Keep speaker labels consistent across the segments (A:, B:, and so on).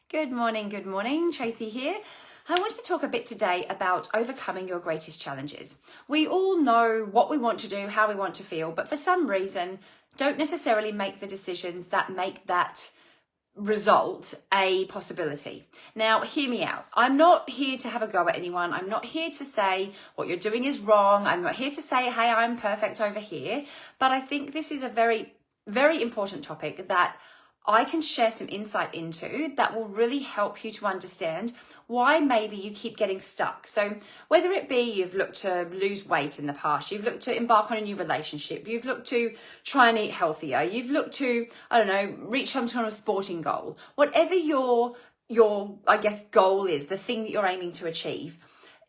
A: Good morning. Tracy here. I wanted to talk a bit today about overcoming your greatest challenges. We all know what we want to do, how we want to feel, but for some reason don't necessarily make the decisions that make that result a possibility. Now, hear me out. I'm not here to have a go at anyone. I'm not here to say what you're doing is wrong. I'm not here to say, hey, I'm perfect over here. But I think this is a very, very important topic that I can share some insight into that will really help you to understand why maybe you keep getting stuck. So whether it be you've looked to lose weight in the past, you've looked to embark on a new relationship, you've looked to try and eat healthier, you've looked to, reach some kind of sporting goal, whatever your goal is, the thing that you're aiming to achieve,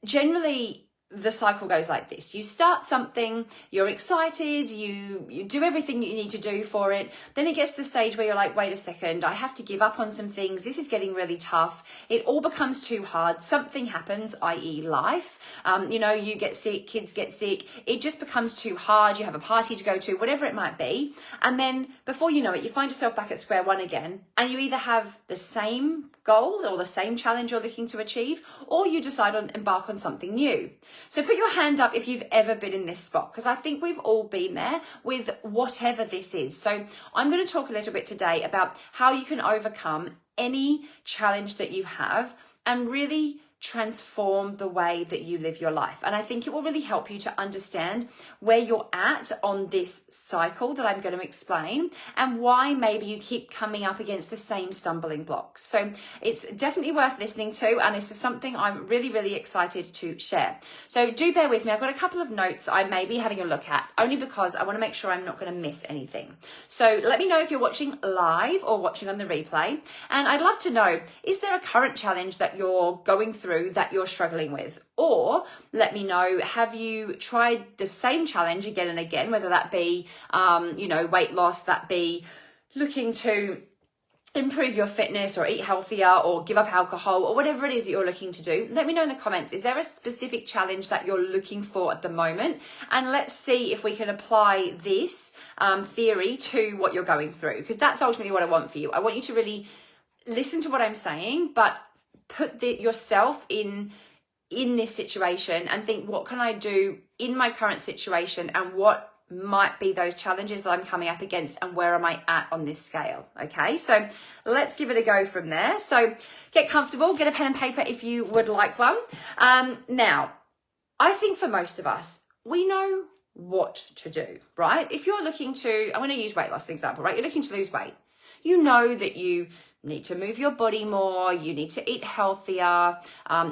A: generally the cycle goes like this. You start something, you're excited, you do everything that you need to do for it. Then it gets to the stage where you're like, wait a second, I have to give up on some things. This is getting really tough. It all becomes too hard. Something happens, i.e. life. You get sick, kids get sick. It just becomes too hard. You have a party to go to, whatever it might be. And then before you know it, you find yourself back at square one again. And you either have the same goal or the same challenge you're looking to achieve, or you decide on embark on something new. So put your hand up if you've ever been in this spot, because I think we've all been there with whatever this is. So I'm going to talk a little bit today about how you can overcome any challenge that you have and really transform the way that you live your life. And I think it will really help you to understand where you're at on this cycle that I'm going to explain and why maybe you keep coming up against the same stumbling blocks. So it's definitely worth listening to, and this is something I'm really, really excited to share. So do bear with me. I've got a couple of notes I may be having a look at, only because I want to make sure I'm not going to miss anything. So let me know if you're watching live or watching on the replay. And I'd love to know, is there a current challenge that you're going through that you're struggling with? Or let me know, have you tried the same challenge again and again, whether that be, weight loss, that be looking to improve your fitness or eat healthier or give up alcohol or whatever it is that you're looking to do. Let me know in the comments, is there a specific challenge that you're looking for at the moment? And let's see if we can apply this theory to what you're going through, because that's ultimately what I want for you. I want you to really listen to what I'm saying, but put yourself in this situation and think, what can I do in my current situation and what might be those challenges that I'm coming up against and where am I at on this scale? Okay, so let's give it a go from there. So get comfortable, get a pen and paper if you would like one. Now, I think for most of us, we know what to do, right? If you're looking to, I'm going to use weight loss as an example, right? You're looking to lose weight. You know that you need to move your body more, you need to eat healthier,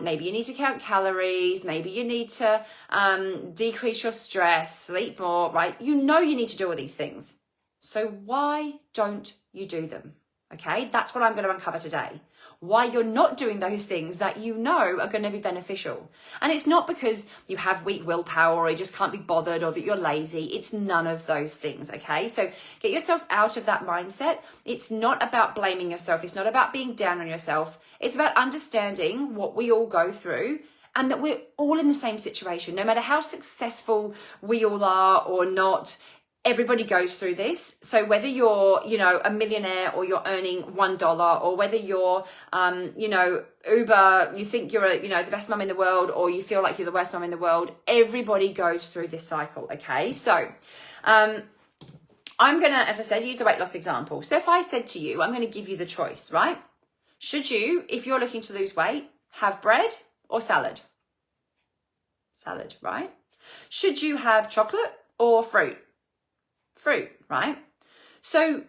A: maybe you need to count calories, maybe you need to decrease your stress, sleep more, right? You know you need to do all these things. So why don't you do them? Okay, that's what I'm going to uncover today. Why you're not doing those things that you know are going to be beneficial. And it's not because you have weak willpower or you just can't be bothered or that you're lazy. It's none of those things, okay? So get yourself out of that mindset. It's not about blaming yourself. It's not about being down on yourself. It's about understanding what we all go through and that we're all in the same situation. No matter how successful we all are or not, everybody goes through this. So whether you're, a millionaire or you're earning $1, or whether you're, Uber, you think you're, the best mum in the world, or you feel like you're the worst mum in the world, everybody goes through this cycle. Okay. So, I'm going to, as I said, use the weight loss example. So if I said to you, I'm going to give you the choice, right? Should you, if you're looking to lose weight, have bread or salad? Salad, right? Should you have chocolate or fruit? Fruit, right? So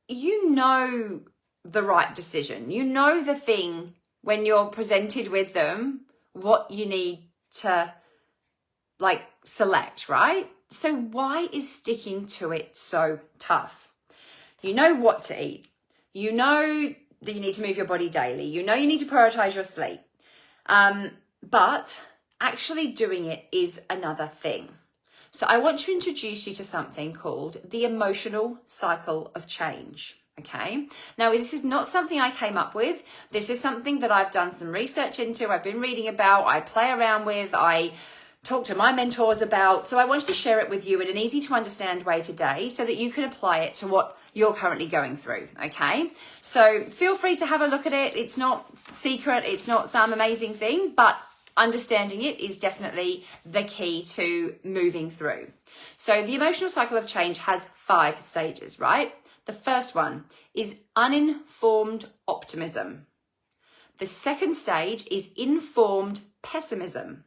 A: you know the right decision. You know the thing when you're presented with them, what you need to select, right? So why is sticking to it so tough? You know what to eat. You know that you need to move your body daily. You know you need to prioritize your sleep. But actually doing it is another thing. So I want to introduce you to something called the emotional cycle of change. Okay. Now, this is not something I came up with. This is something that I've done some research into. I've been reading about, I play around with, I talk to my mentors about. So I wanted to share it with you in an easy to understand way today so that you can apply it to what you're currently going through, okay? So feel free to have a look at it. It's not secret, it's not some amazing thing, but understanding it is definitely the key to moving through. So the emotional cycle of change has 5 stages, right? The first one is uninformed optimism. The second stage is informed pessimism.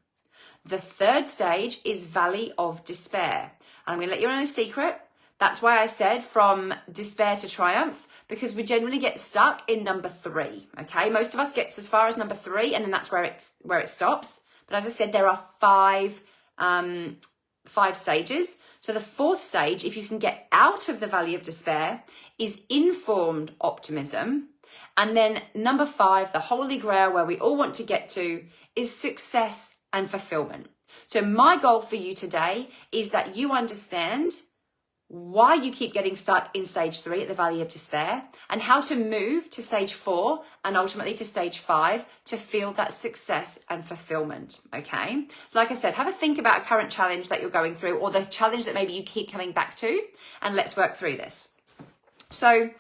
A: The third stage is valley of despair. And I'm going to let you in on a secret. That's why I said from despair to triumph, because we generally get stuck in number 3. Okay, most of us gets as far as number 3, and then that's where it stops. But as I said, there are 5 stages. So the 4th stage, if you can get out of the valley of despair, is informed optimism. And then number 5, the holy grail where we all want to get to, is success and fulfillment. So my goal for you today is that you understand why you keep getting stuck in stage 3 at the valley of despair, and how to move to stage 4 and ultimately to stage 5 to feel that success and fulfillment. Okay, so like I said, have a think about a current challenge that you're going through, or the challenge that maybe you keep coming back to, and let's work through this. So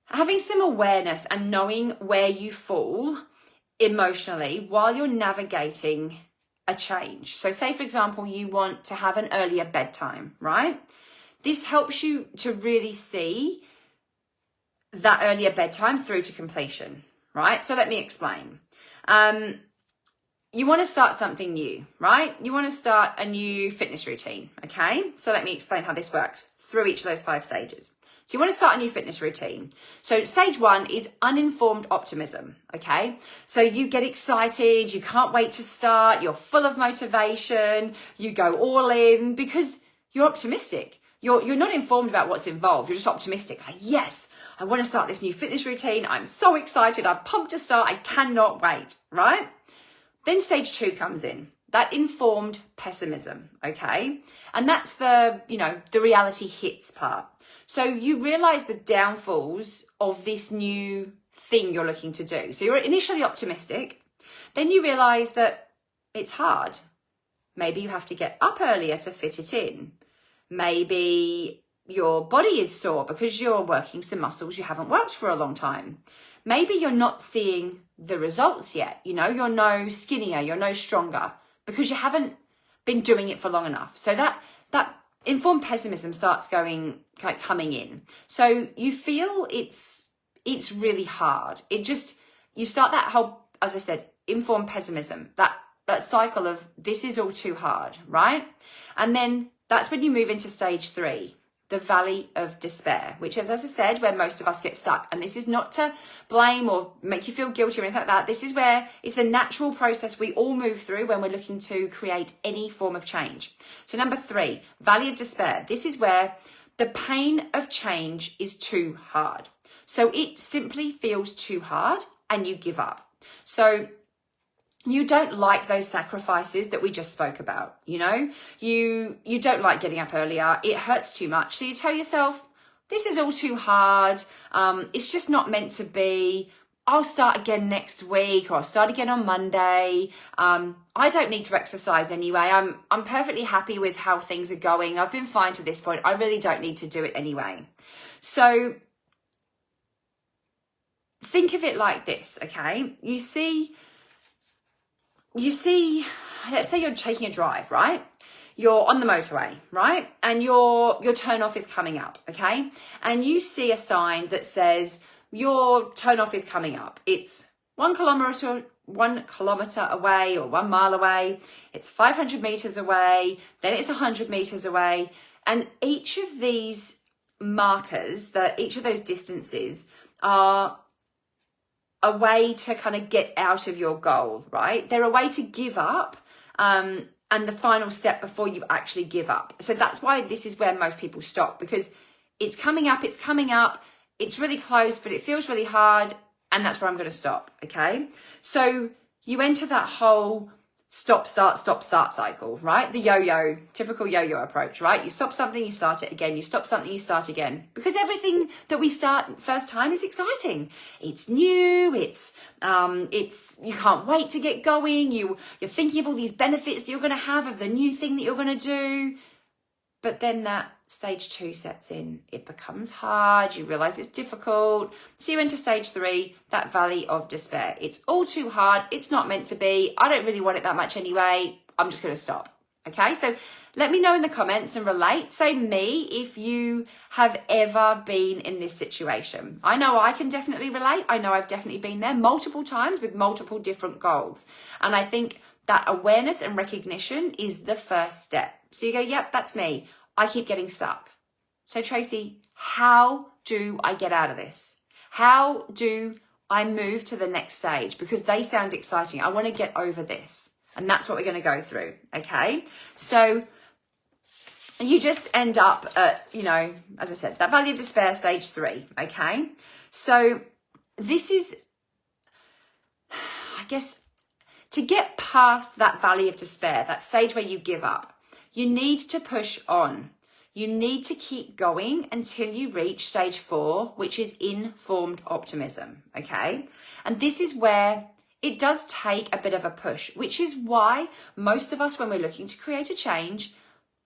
A: having some awareness and knowing where you fall emotionally while you're navigating a change. So say, for example, you want to have an earlier bedtime, right? This helps you to really see that earlier bedtime through to completion, right? So let me explain. You want to start something new, right? You want to start a new fitness routine, okay? So let me explain how this works through each of those 5 stages. So you want to start a new fitness routine. So stage 1 is uninformed optimism, okay? So you get excited, you can't wait to start, you're full of motivation, you go all in because you're optimistic. You're not informed about what's involved, you're just optimistic. Like, yes, I want to start this new fitness routine, I'm so excited, I'm pumped to start, I cannot wait, right? Then stage 2 comes in. That informed pessimism, okay? And that's the reality hits part. So you realize the downfalls of this new thing you're looking to do. So you're initially optimistic, then you realize that it's hard. Maybe you have to get up earlier to fit it in. Maybe your body is sore because you're working some muscles you haven't worked for a long time. Maybe you're not seeing the results yet. You're no skinnier, you're no stronger because you haven't been doing it for long enough. So that informed pessimism starts coming in. So you feel it's really hard. You start that whole, as I said, informed pessimism, that cycle of this is all too hard, right? And then that's when you move into stage 3, the valley of despair, which is, as I said, where most of us get stuck. And this is not to blame or make you feel guilty or anything like that. This is where it's a natural process we all move through when we're looking to create any form of change. So number 3, valley of despair. This is where the pain of change is too hard. So it simply feels too hard and you give up. So you don't like those sacrifices that we just spoke about, you don't like getting up earlier, it hurts too much. So you tell yourself, this is all too hard, it's just not meant to be, I'll start again next week, or I'll start again on Monday, I don't need to exercise anyway, I'm perfectly happy with how things are going, I've been fine to this point, I really don't need to do it anyway. So think of it like this, okay? You see, let's say you're taking a drive, right? You're on the motorway, right? And your turn off is coming up, okay? And you see a sign that says your turn off is coming up. It's 1 kilometer away or 1 mile away. It's 500 meters away. Then it's 100 meters away. And each of these markers, each of those distances are a way to kind of get out of your goal, right? They're a way to give up, and the final step before you actually give up. So that's why this is where most people stop, because it's coming up, it's really close, but it feels really hard, and that's where I'm going to stop, okay? So you enter that whole stop, start cycle, right? The yo-yo, typical yo-yo approach, right? You stop something, you start it again. You stop something, you start again. Because everything that we start first time is exciting. It's new, it's you can't wait to get going. You're thinking of all these benefits that you're going to have of the new thing that you're going to do. But then that stage 2 sets in. It becomes hard. You realize it's difficult. So you enter stage 3, that valley of despair. It's all too hard. It's not meant to be. I don't really want it that much anyway. I'm just going to stop. Okay, so let me know in the comments and relate. Say me if you have ever been in this situation. I know I can definitely relate. I know I've definitely been there multiple times with multiple different goals. And I think that awareness and recognition is the first step. So you go, yep, that's me. I keep getting stuck. So Tracy, how do I get out of this? How do I move to the next stage? Because they sound exciting. I want to get over this. And that's what we're going to go through. Okay. So you just end up at, as I said, that valley of despair, stage 3. Okay. So this is, I guess, to get past that valley of despair, that stage where you give up, you need to push on. You need to keep going until you reach stage 4, which is informed optimism, okay? And this is where it does take a bit of a push, which is why most of us, when we're looking to create a change,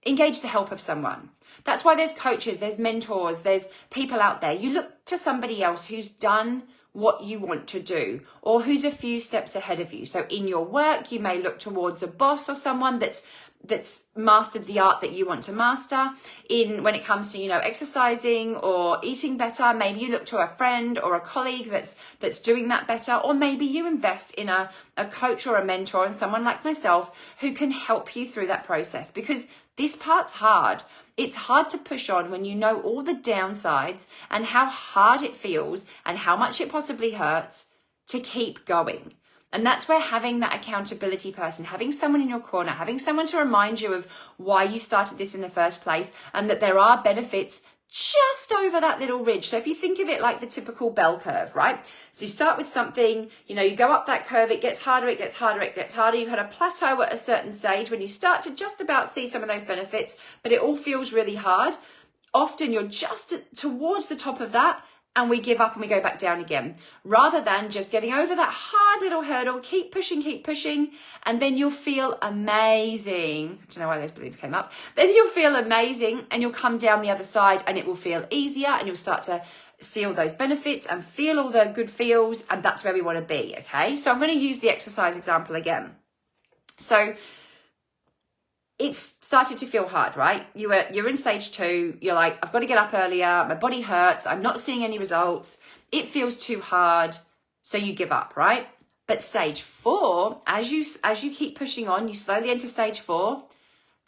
A: engage the help of someone. That's why there's coaches, there's mentors, there's people out there. You look to somebody else who's done what you want to do or who's a few steps ahead of you. So in your work, you may look towards a boss or someone that's mastered the art that you want to master. When it comes to, exercising or eating better, maybe you look to a friend or a colleague that's doing that better, or maybe you invest in a coach or a mentor and someone like myself who can help you through that process, because this part's hard. It's hard to push on when you know all the downsides and how hard it feels and how much it possibly hurts to keep going. And that's where having that accountability person, having someone in your corner, having someone to remind you of why you started this in the first place and that there are benefits just over that little ridge. So if you think of it like the typical bell curve, right? So you start with something, you go up that curve, it gets harder, it gets harder, it gets harder. You kind of plateau at a certain stage when you start to just about see some of those benefits, but it all feels really hard. Often you're just towards the top of that, and we give up and we go back down again, rather than just getting over that hard little hurdle, keep pushing, and then you'll feel amazing. I don't know why those balloons came up. Then you'll feel amazing and you'll come down the other side and it will feel easier and you'll start to see all those benefits and feel all the good feels, and that's where we want to be, okay? So I'm going to use the exercise example again. So it's started to feel hard, right? You're in stage 2. You're like, I've got to get up earlier. My body hurts. I'm not seeing any results. It feels too hard. So you give up, right? But stage 4, as you keep pushing on, you slowly enter stage 4,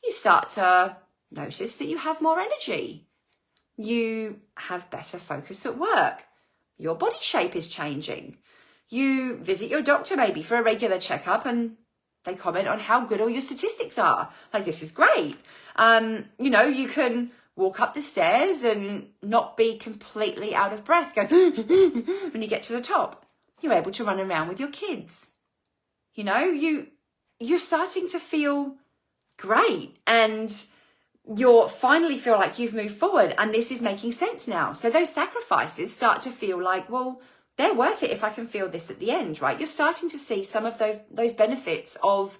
A: you start to notice that you have more energy. You have better focus at work. Your body shape is changing. You visit your doctor maybe for a regular checkup and they comment on how good all your statistics are. Like, this is great. You can walk up the stairs and not be completely out of breath. Go when you get to the top. You're able to run around with your kids. You're starting to feel great, and you finally feel like you've moved forward, and this is making sense now. So those sacrifices start to feel like, well, they're worth it if I can feel this at the end, right? You're starting to see some of those benefits of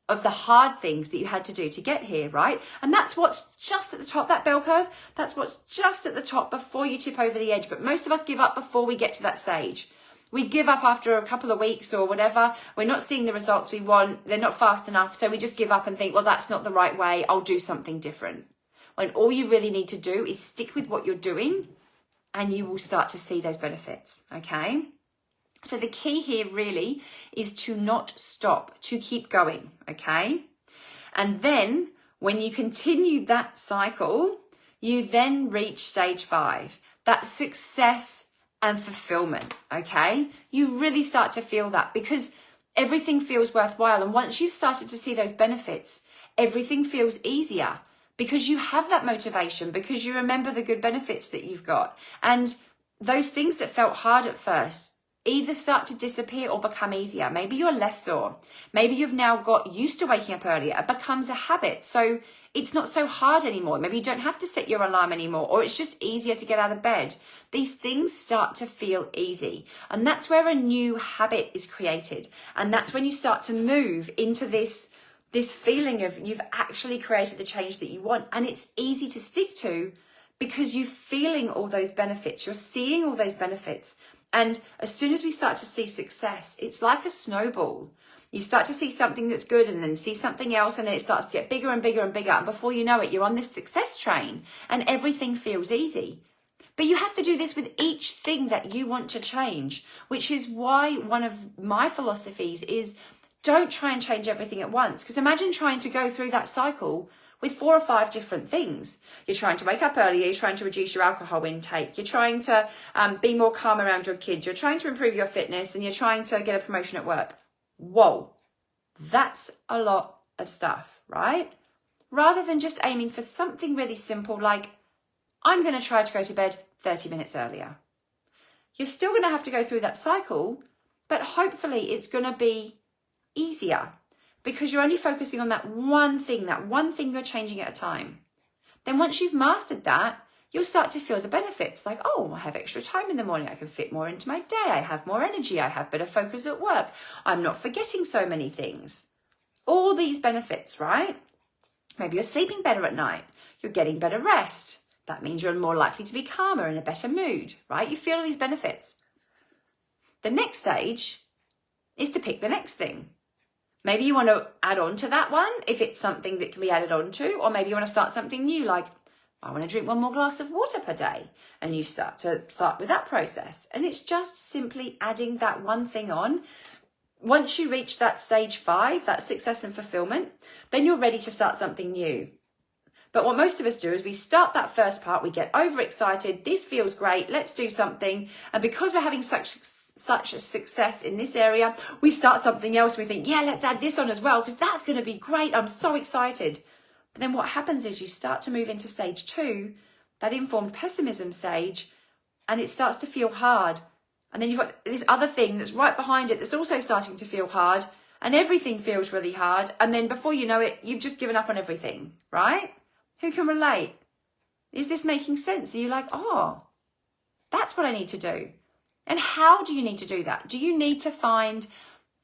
A: the hard things that you had to do to get here, right? And that's what's just at the top, that bell curve. That's what's just at the top before you tip over the edge. But most of us give up before we get to that stage. We give up after a couple of weeks or whatever. We're not seeing the results we want. They're not fast enough. So we just give up and think, well, that's not the right way. I'll do something different. When all you really need to do is stick with what you're doing, and you will start to see those benefits, okay? So the key here really is to not stop, to keep going, okay? And then when you continue that cycle, you then reach stage 5, that success and fulfillment, okay? You really start to feel that because everything feels worthwhile. And once you've started to see those benefits, everything feels easier, because you have that motivation, because you remember the good benefits that you've got. And those things that felt hard at first, either start to disappear or become easier. Maybe you're less sore. Maybe you've now got used to waking up earlier. It becomes a habit. So it's not so hard anymore. Maybe you don't have to set your alarm anymore, or it's just easier to get out of bed. These things start to feel easy. And that's where a new habit is created. And that's when you start to move into this feeling of you've actually created the change that you want. And it's easy to stick to because you're feeling all those benefits. You're seeing all those benefits. And as soon as we start to see success, it's like a snowball. You start to see something that's good and then see something else, and then it starts to get bigger and bigger and bigger. And before you know it, you're on this success train and everything feels easy. But you have to do this with each thing that you want to change, which is why one of my philosophies is don't try and change everything at once. Because imagine trying to go through that cycle with 4 or 5 different things. You're trying to wake up earlier, you're trying to reduce your alcohol intake, you're trying to be more calm around your kids, you're trying to improve your fitness, and you're trying to get a promotion at work. Whoa, that's a lot of stuff, right? Rather than just aiming for something really simple like, I'm going to try to go to bed 30 minutes earlier. You're still going to have to go through that cycle, but hopefully it's going to be easier, because you're only focusing on that one thing you're changing at a time. Then once you've mastered that, you'll start to feel the benefits like, oh, I have extra time in the morning. I can fit more into my day. I have more energy. I have better focus at work. I'm not forgetting so many things. All these benefits, right? Maybe you're sleeping better at night. You're getting better rest. That means you're more likely to be calmer, in a better mood, right? You feel these benefits. The next stage is to pick the next thing. Maybe you want to add on to that one if it's something that can be added on to, or maybe you want to start something new like, I want to drink 1 more glass of water per day. And you start with that process. And it's just simply adding that one thing on. Once you reach that stage 5, that success and fulfillment, then you're ready to start something new. But what most of us do is we start that first part, we get overexcited, this feels great, let's do something. And because we're having such a success in this area, we start something else. We think, yeah, let's add this on as well, because that's going to be great. I'm so excited. But then what happens is you start to move into stage 2, that informed pessimism stage, and it starts to feel hard. And then you've got this other thing that's right behind it that's also starting to feel hard, and everything feels really hard. And then before you know it, you've just given up on everything, right? Who can relate? Is this making sense? Are you like, oh, that's what I need to do? And how do you need to do that? Do you need to find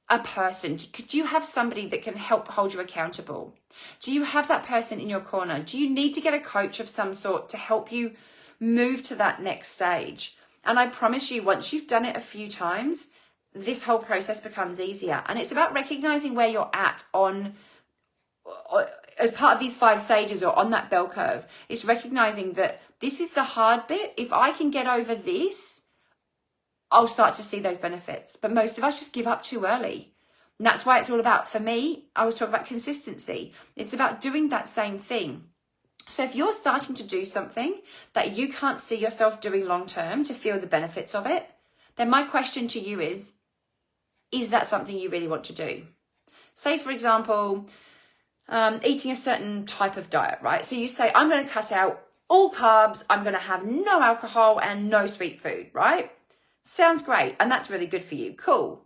A: a person? Do you have somebody that can help hold you accountable? Do you have that person in your corner? Do you need to get a coach of some sort to help you move to that next stage? And I promise you, once you've done it a few times, this whole process becomes easier. And it's about recognizing where you're at on as part of these 5 stages or on that bell curve. It's recognizing that this is the hard bit. If I can get over this, I'll start to see those benefits. But most of us just give up too early. And that's why it's all about, for me, I was talking about consistency. It's about doing that same thing. So if you're starting to do something that you can't see yourself doing long term to feel the benefits of it, then my question to you is that something you really want to do? Say, for example, eating a certain type of diet, right? So you say, I'm going to cut out all carbs, I'm going to have no alcohol and no sweet food, right? Sounds great, and that's really good for you. Cool.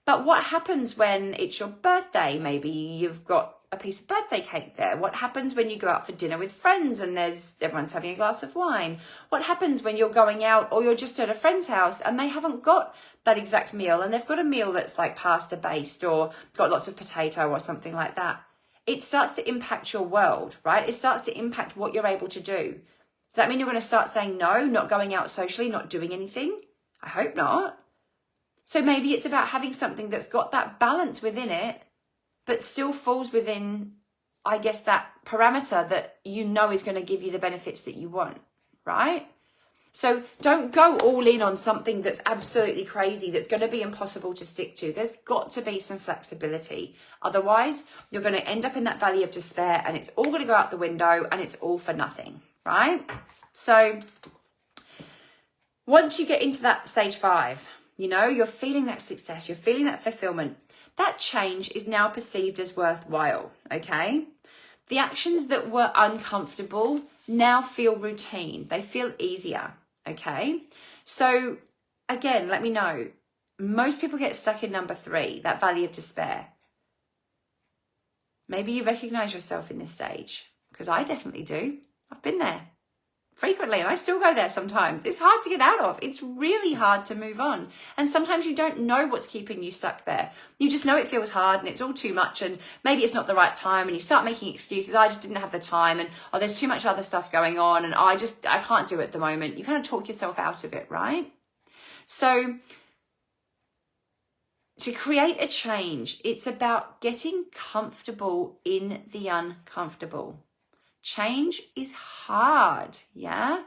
A: But what happens when it's your birthday? Maybe you've got a piece of birthday cake there. What happens when you go out for dinner with friends and everyone's having a glass of wine? What happens when you're going out or you're just at a friend's house and they haven't got that exact meal and they've got a meal that's like pasta based or got lots of potato or something like that? It starts to impact your world, right? It starts to impact what you're able to do. Does that mean you're going to start saying no, not going out socially, not doing anything? I hope not. So maybe it's about having something that's got that balance within it, but still falls within, I guess, that parameter that you know is going to give you the benefits that you want, right? So don't go all in on something that's absolutely crazy, that's going to be impossible to stick to. There's got to be some flexibility. Otherwise, you're going to end up in that valley of despair and it's all going to go out the window and it's all for nothing, right? So once you get into that stage 5, you know, you're feeling that success, you're feeling that fulfillment, that change is now perceived as worthwhile, okay? The actions that were uncomfortable now feel routine. They feel easier, okay? So again, let me know, most people get stuck in number 3, that valley of despair. Maybe you recognize yourself in this stage, because I definitely do. I've been there frequently, and I still go there sometimes. It's hard to get out of. It's really hard to move on. And sometimes you don't know what's keeping you stuck there. You just know it feels hard and it's all too much, and maybe it's not the right time, and you start making excuses. I just didn't have the time, and oh, there's too much other stuff going on, and I can't do it at the moment. You kind of talk yourself out of it, right? So to create a change, it's about getting comfortable in the uncomfortable. Change is hard, yeah?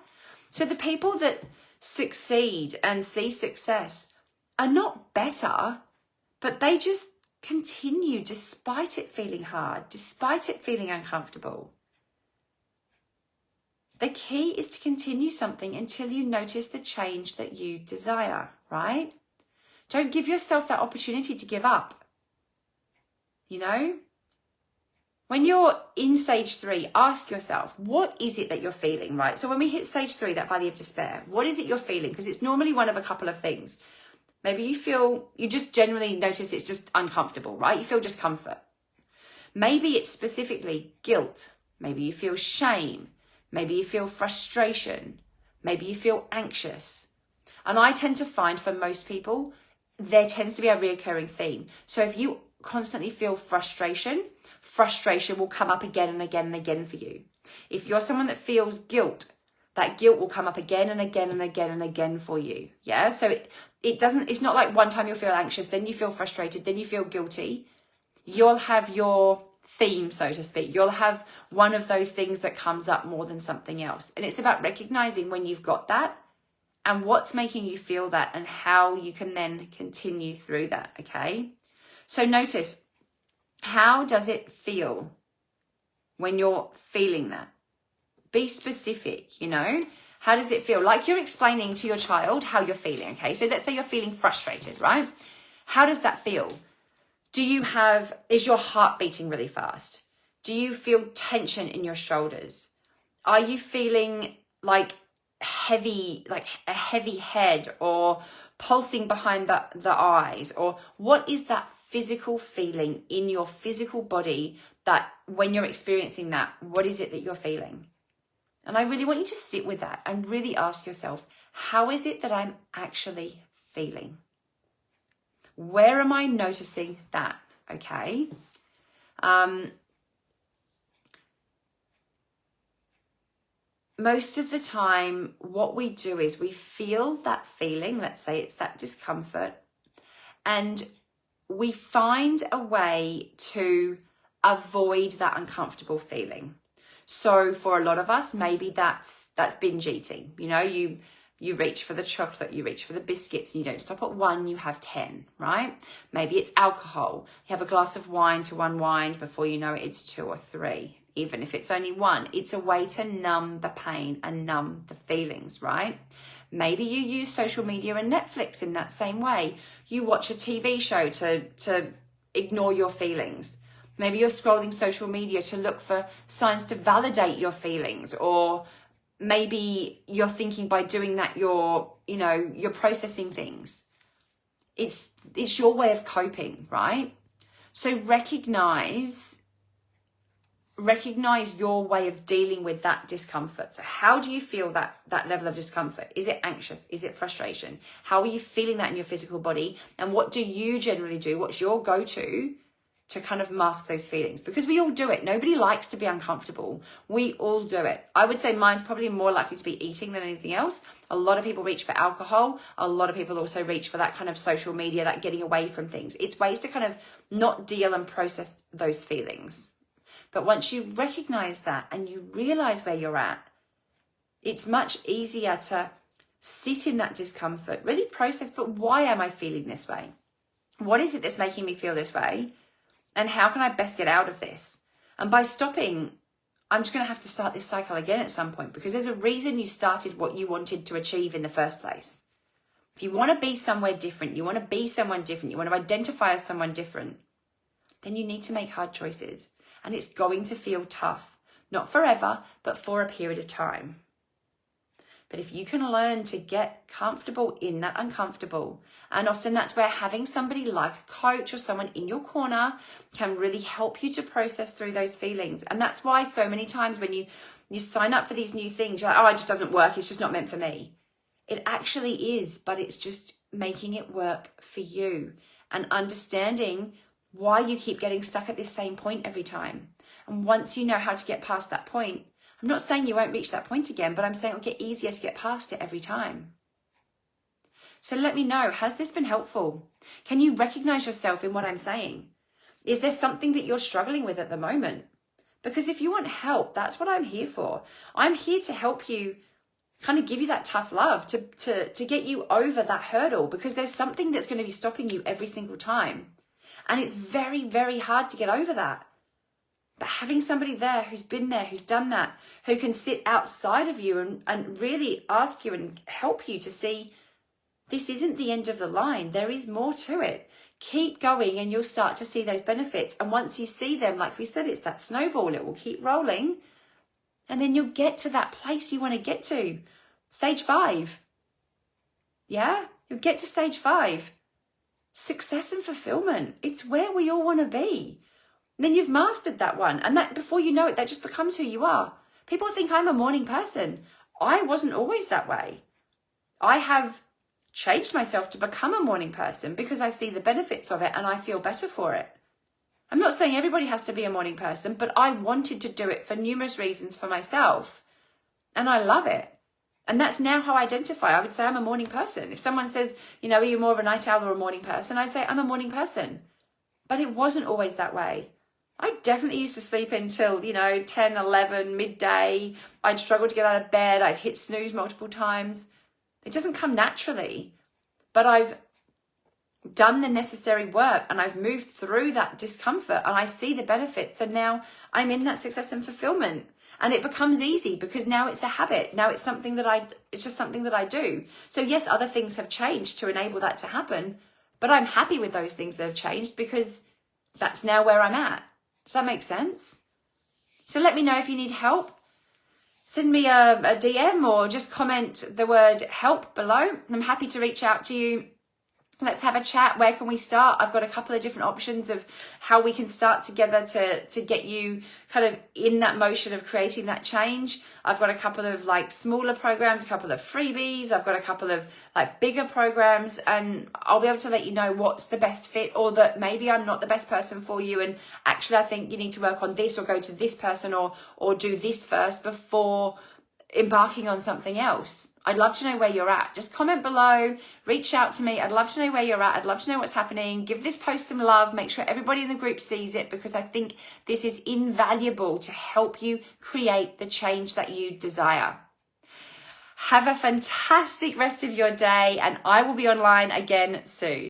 A: So the people that succeed and see success are not better, but they just continue despite it feeling hard, despite it feeling uncomfortable. The key is to continue something until you notice the change that you desire, right? Don't give yourself that opportunity to give up, you know? When you're in stage 3, ask yourself, what is it that you're feeling, right? So when we hit stage 3, that valley of despair, what is it you're feeling? Because it's normally one of a couple of things. Maybe you just generally notice it's just uncomfortable, right? You feel discomfort. Maybe it's specifically guilt. Maybe you feel shame. Maybe you feel frustration. Maybe you feel anxious. And I tend to find for most people, there tends to be a reoccurring theme. So if you constantly feel frustration will come up again and again and again for you. If you're someone that feels guilt, that guilt will come up again and again and again and again for you. Yeah. So it's not like one time you'll feel anxious, then you feel frustrated, then you feel guilty. You'll have your theme, so to speak. You'll have one of those things that comes up more than something else. And it's about recognizing when you've got that and what's making you feel that and how you can then continue through that. Okay. So notice, how does it feel when you're feeling that? Be specific, you know? How does it feel? Like you're explaining to your child how you're feeling, okay? So let's say you're feeling frustrated, right? How does that feel? Is your heart beating really fast? Do you feel tension in your shoulders? Are you feeling like a heavy head, or pulsing behind the eyes? Or what is that physical feeling in your physical body that when you're experiencing that, what is it that you're feeling? And I really want you to sit with that and really ask yourself, how is it that I'm actually feeling? Where am I noticing that? Okay. Most of the time, what we do is we feel that feeling, let's say it's that discomfort, and we find a way to avoid that uncomfortable feeling. So for a lot of us, maybe that's binge eating. You know, you reach for the chocolate, you reach for the biscuits, and you don't stop at 1, you have 10, right? Maybe it's alcohol. You have a glass of wine to unwind, before you know it, it's 2 or 3. Even if it's only 1, it's a way to numb the pain and numb the feelings, right? Maybe you use social media and Netflix in that same way. You watch a TV show to ignore your feelings. Maybe you're scrolling social media to look for signs to validate your feelings, or maybe you're thinking by doing that you're processing things. It's your way of coping, right? So recognize your way of dealing with that discomfort. So how do you feel that level of discomfort? Is it anxious? Is it frustration? How are you feeling that in your physical body? And what do you generally do? What's your go-to to kind of mask those feelings? Because we all do it. Nobody likes to be uncomfortable. We all do it. I would say mine's probably more likely to be eating than anything else. A lot of people reach for alcohol. A lot of people also reach for that kind of social media, that getting away from things. It's ways to kind of not deal and process those feelings. But once you recognize that and you realize where you're at, it's much easier to sit in that discomfort, really process, but why am I feeling this way? What is it that's making me feel this way? And how can I best get out of this? And by stopping, I'm just going to have to start this cycle again at some point, because there's a reason you started what you wanted to achieve in the first place. If you want to be somewhere different, you want to be someone different, you want to identify as someone different, then you need to make hard choices. And it's going to feel tough, not forever, but for a period of time. But if you can learn to get comfortable in that uncomfortable, and often that's where having somebody like a coach or someone in your corner can really help you to process through those feelings. And that's why so many times when you sign up for these new things, you're like, oh, it just doesn't work. It's just not meant for me. It actually is, but it's just making it work for you and understanding why you keep getting stuck at this same point every time. And once you know how to get past that point, I'm not saying you won't reach that point again, but I'm saying it'll get easier to get past it every time. So let me know, has this been helpful? Can you recognize yourself in what I'm saying? Is there something that you're struggling with at the moment? Because if you want help, that's what I'm here for. I'm here to help you, kind of give you that tough love, to get you over that hurdle, because there's something that's going to be stopping you every single time. And it's very, very hard to get over that. But having somebody there who's been there, who's done that, who can sit outside of you and really ask you and help you to see this isn't the end of the line. There is more to it. Keep going and you'll start to see those benefits. And once you see them, like we said, it's that snowball. It will keep rolling. And then you'll get to that place you want to get to. Stage 5. Yeah? You'll get to stage 5. Success and fulfillment. It's where we all want to be. And then you've mastered that one. And that, before you know it, that just becomes who you are. People think I'm a morning person. I wasn't always that way. I have changed myself to become a morning person because I see the benefits of it and I feel better for it. I'm not saying everybody has to be a morning person, but I wanted to do it for numerous reasons for myself. And I love it. And that's now how I identify. I would say I'm a morning person. If someone says, you know, are you more of a night owl or a morning person? I'd say I'm a morning person. But it wasn't always that way. I definitely used to sleep until, 10, 11, midday. I'd struggle to get out of bed. I'd hit snooze multiple times. It doesn't come naturally. But I've done the necessary work and I've moved through that discomfort and I see the benefits. And now I'm in that success and fulfillment. And it becomes easy because now it's a habit. Now it's something that it's just something that I do. So yes, other things have changed to enable that to happen. But I'm happy with those things that have changed because that's now where I'm at. Does that make sense? So let me know if you need help. Send me a DM or just comment the word help below. I'm happy to reach out to you. Let's have a chat. Where can we start? I've got a couple of different options of how we can start together to get you kind of in that motion of creating that change. I've got a couple of smaller programs, a couple of freebies. I've got a couple of bigger programs, and I'll be able to let you know what's the best fit, or that maybe I'm not the best person for you. And actually I think you need to work on this or go to this person or do this first before embarking on something else. I'd love to know where you're at. Just comment below, reach out to me. I'd love to know where you're at. I'd love to know what's happening. Give this post some love. Make sure everybody in the group sees it, because I think this is invaluable to help you create the change that you desire. Have a fantastic rest of your day, and I will be online again soon.